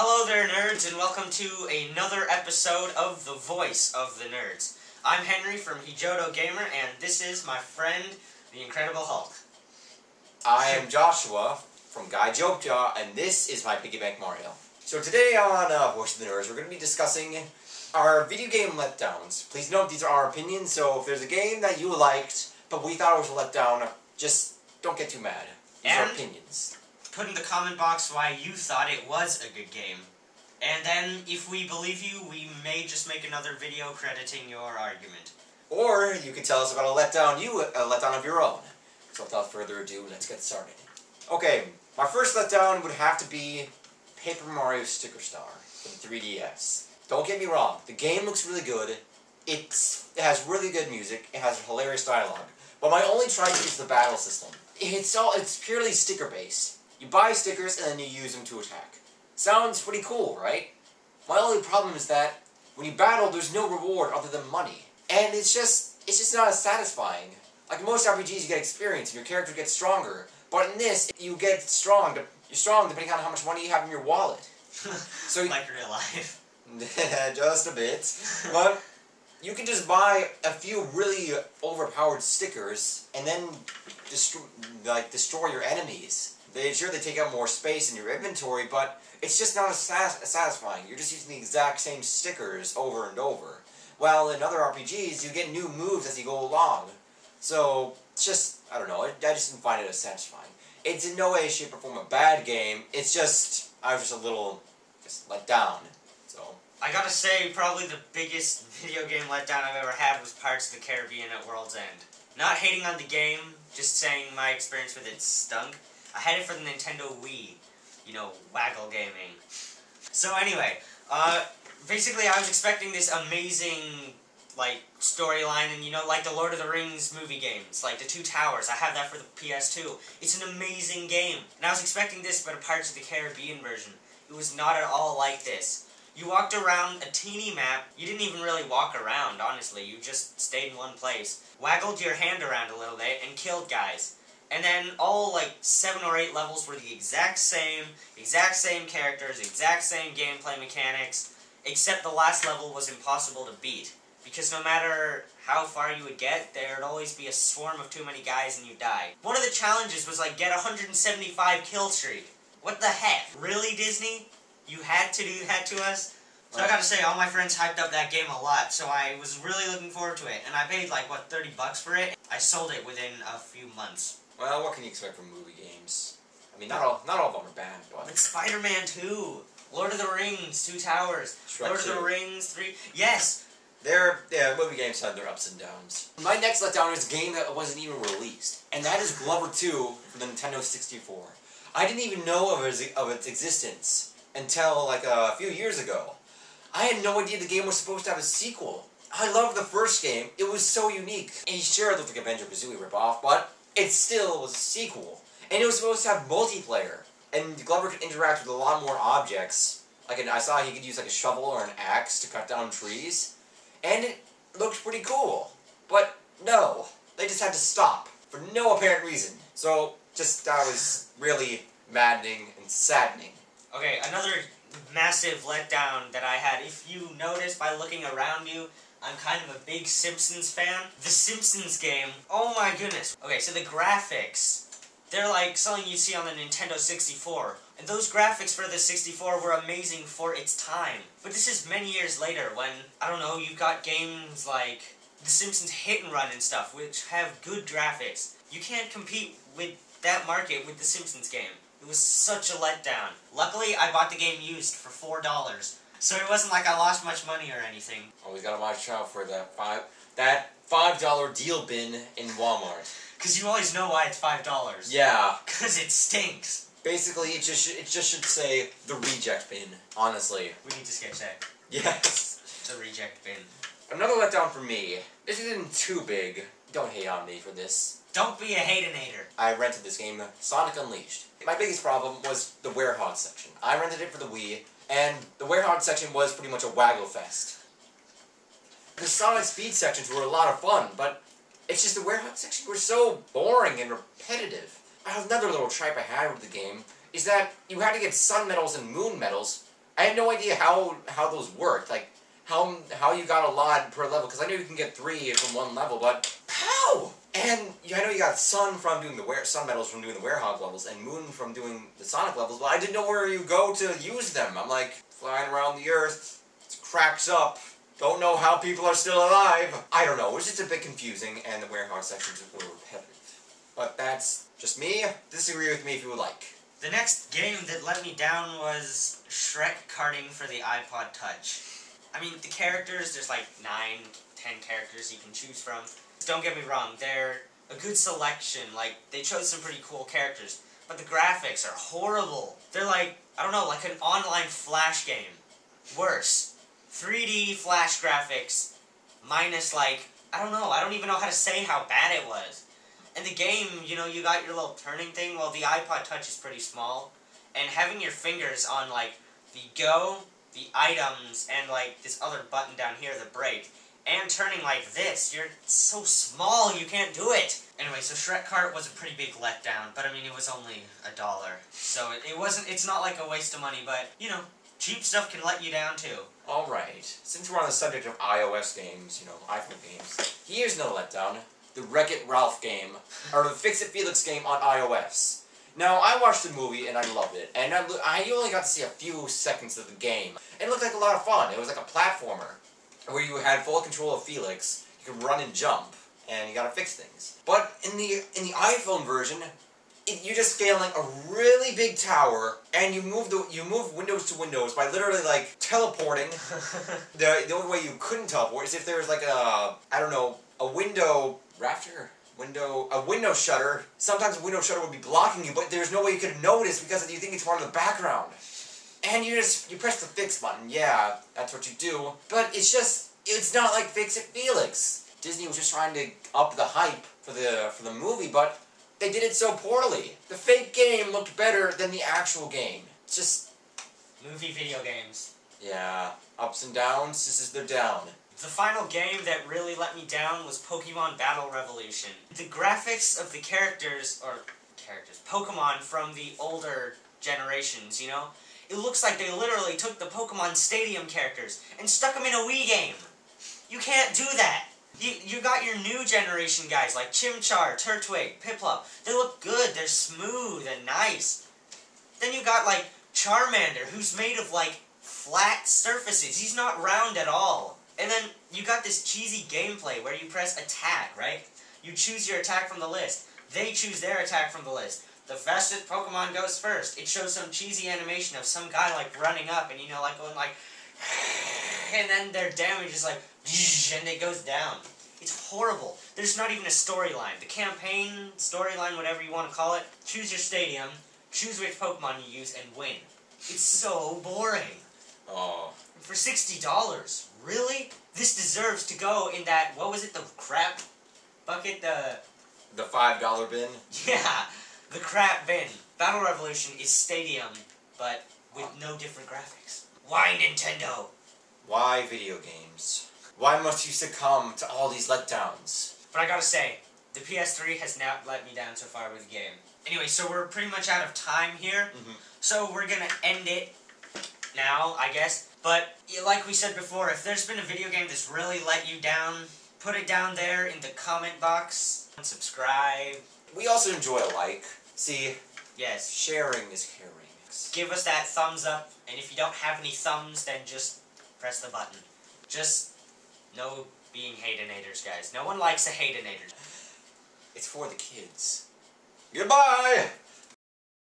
Hello there, nerds, and welcome to another episode of The Voice of the Nerds. I'm Henry from Hijodo Gamer, and this is my friend, the Incredible Hulk. I am Joshua from Guy Jokejaw, and this is my Piggy Bank Mario. So today on Voice of the Nerds, we're going to be discussing our video game letdowns. Please note these are our opinions, so if there's a game that you liked, but we thought it was a letdown, just don't get too mad. These are opinions. Put in the comment box why you thought it was a good game. And then, if we believe you, we may just make another video crediting your argument. Or you could tell us about a letdown of your own. So without further ado, let's get started. Okay, my first letdown would have to be Paper Mario Sticker Star for the 3DS. Don't get me wrong, the game looks really good. It has really good music. It has hilarious dialogue. But my only tripe is the battle system. It's purely sticker based. You buy stickers and then you use them to attack. Sounds pretty cool, right? My only problem is that when you battle, there's no reward other than money. And it's just not as satisfying. Like most RPGs, you get experience and your character gets stronger. But in this, you get strong. You're strong depending on how much money you have in your wallet. So like real life. Just a bit. But you can just buy a few really overpowered stickers and then destroy your enemies. They take up more space in your inventory, but it's just not as satisfying. You're just using the exact same stickers over and over. While in other RPGs, you get new moves as you go along. So, it's just, I don't know, I just didn't find it as satisfying. It's in no way, shape, or form a bad game. It's just, I was just a little, let down. So, I gotta say, probably the biggest video game letdown I've ever had was Pirates of the Caribbean at World's End. Not hating on the game, just saying my experience with it stunk. I had it for the Nintendo Wii, you know, waggle gaming. So anyway, basically I was expecting this amazing, storyline and, like the Lord of the Rings movie games, like the Two Towers. I have that for the PS2. It's an amazing game. And I was expecting this, but a Pirates of the Caribbean version. It was not at all like this. You walked around a teeny map. You didn't even really walk around, honestly. You just stayed in one place, waggled your hand around a little bit, and killed guys. And then all 7 or 8 levels were the exact same characters, exact same gameplay mechanics, except the last level was impossible to beat. Because no matter how far you would get, there would always be a swarm of too many guys and you die. One of the challenges was get 175 kill streak. What the heck? Really, Disney? You had to do that to us? So I gotta say, all my friends hyped up that game a lot, so I was really looking forward to it. And I paid $30 for it. I sold it within a few months. Well, what can you expect from movie games? I mean, not all of them are bad, but... Like Spider-Man 2, Lord of the Rings, Two Towers, Shrek Lord of the 2. Rings 3... Yes! Movie games have their ups and downs. My next letdown is a game that wasn't even released, and that is Glover 2 for the Nintendo 64. I didn't even know of its existence until, a few years ago. I had no idea the game was supposed to have a sequel. I loved the first game. It was so unique. And sure, it looked like a Banjo-Kazooie ripoff, but it still was a sequel. And it was supposed to have multiplayer. And Glover could interact with a lot more objects. I saw he could use a shovel or an axe to cut down trees. And it looked pretty cool. But no, they just had to stop for no apparent reason. So, that was really maddening and saddening. Okay, another massive letdown that I had. If you notice by looking around you, I'm kind of a big Simpsons fan. The Simpsons game, oh my goodness. Okay, so the graphics, they're like something you see on the Nintendo 64. And those graphics for the 64 were amazing for its time. But this is many years later when, I don't know, you've got games like The Simpsons Hit and Run and stuff, which have good graphics. You can't compete with that market with the Simpsons game. It was such a letdown. Luckily, I bought the game used for $4. So it wasn't like I lost much money or anything. Always gotta watch out for that $5 deal bin in Walmart. Because you always know why it's $5. Yeah. Because it stinks. Basically, it just should say the reject bin, honestly. We need to sketch that. Yes. The reject bin. Another letdown for me. This isn't too big. Don't hate on me for this. Don't be a hateinator. I rented this game, Sonic Unleashed. My biggest problem was the Werehog section. I rented it for the Wii, and the Werehog section was pretty much a waggle fest. The Sonic Speed sections were a lot of fun, but it's just the Werehog sections were so boring and repetitive. Another little tripe I had with the game is that you had to get sun medals and moon medals I had no idea how those worked. Like, how you got a lot per level, because I knew you can get 3 from one level, but how? And I know you got Sun from doing the Sun medals from doing the Werehog levels, and Moon from doing the Sonic levels, but I didn't know where you go to use them. I'm like, flying around the Earth, it cracks up, don't know how people are still alive. I don't know, it was just a bit confusing, and the Werehog sections were repetitive. But that's just me. Disagree with me if you would like. The next game that let me down was Shrek karting for the iPod Touch. I mean, the characters, there's like 9, 10 characters you can choose from. Don't get me wrong, they're a good selection, like, they chose some pretty cool characters, but the graphics are horrible. They're like, I don't know, like an online Flash game. Worse. 3D Flash graphics, minus like, I don't know, I don't even know how to say how bad it was. And the game, you know, you got your little turning thing, well, the iPod Touch is pretty small, and having your fingers on, like, the go, the items, and, like, this other button down here, the brake, and turning like this, you're so small, you can't do it! Anyway, so Shrek Kart was a pretty big letdown, but I mean, it was only $1. So it's not like a waste of money, but, you know, cheap stuff can let you down too. Alright, since we're on the subject of iOS games, you know, iPhone games, here's no letdown. The Wreck-It Ralph game, or the Fix-It Felix game on iOS. Now, I watched the movie and I loved it, and I only got to see a few seconds of the game. It looked like a lot of fun. It was like a platformer, where you had full control of Felix, you could run and jump, and you gotta fix things. But in the iPhone version, you're just scaling a really big tower, and you move windows to windows by literally like teleporting. The only way you couldn't teleport is if there was like a, I don't know, a window rafter. A window shutter. Sometimes a window shutter would be blocking you, but there's no way you could notice because you think it's part of the background. And you press the fix button. Yeah, that's what you do. But it's not like Fix It Felix. Disney was just trying to up the hype for the movie, but they did it so poorly. The fake game looked better than the actual game. It's just movie video games. Yeah, ups and downs. This is their down. The final game that really let me down was Pokemon Battle Revolution. The graphics of the Pokemon from the older generations, you know? It looks like they literally took the Pokemon Stadium characters and stuck them in a Wii game. You can't do that. You got your new generation guys like Chimchar, Turtwig, Piplup. They look good, they're smooth and nice. Then you got like Charmander, who's made of like flat surfaces. He's not round at all. And then you got this cheesy gameplay where you press attack, right? You choose your attack from the list. They choose their attack from the list. The fastest Pokemon goes first. It shows some cheesy animation of some guy like running up and, you know, like going like, and then their damage is like, and it goes down. It's horrible. There's not even a storyline. The campaign, storyline, whatever you want to call it, choose your stadium, choose which Pokemon you use, and win. It's so boring. Oh. For $60. Really? This deserves to go in that, what was it, the crap bucket? The $5 bin? Yeah, the crap bin. Battle Revolution is Stadium, but with no different graphics. Why Nintendo? Why video games? Why must you succumb to all these letdowns? But I gotta say, the PS3 has not let me down so far with the game. Anyway, so we're pretty much out of time here, so we're gonna end it now, I guess. But, like we said before, if there's been a video game that's really let you down, put it down there in the comment box. And subscribe. We also enjoy a like. See, yes, sharing is caring. Give us that thumbs up, and if you don't have any thumbs, then just press the button. Just no being hateinator, guys. No one likes a hateinator. It's for the kids. Goodbye!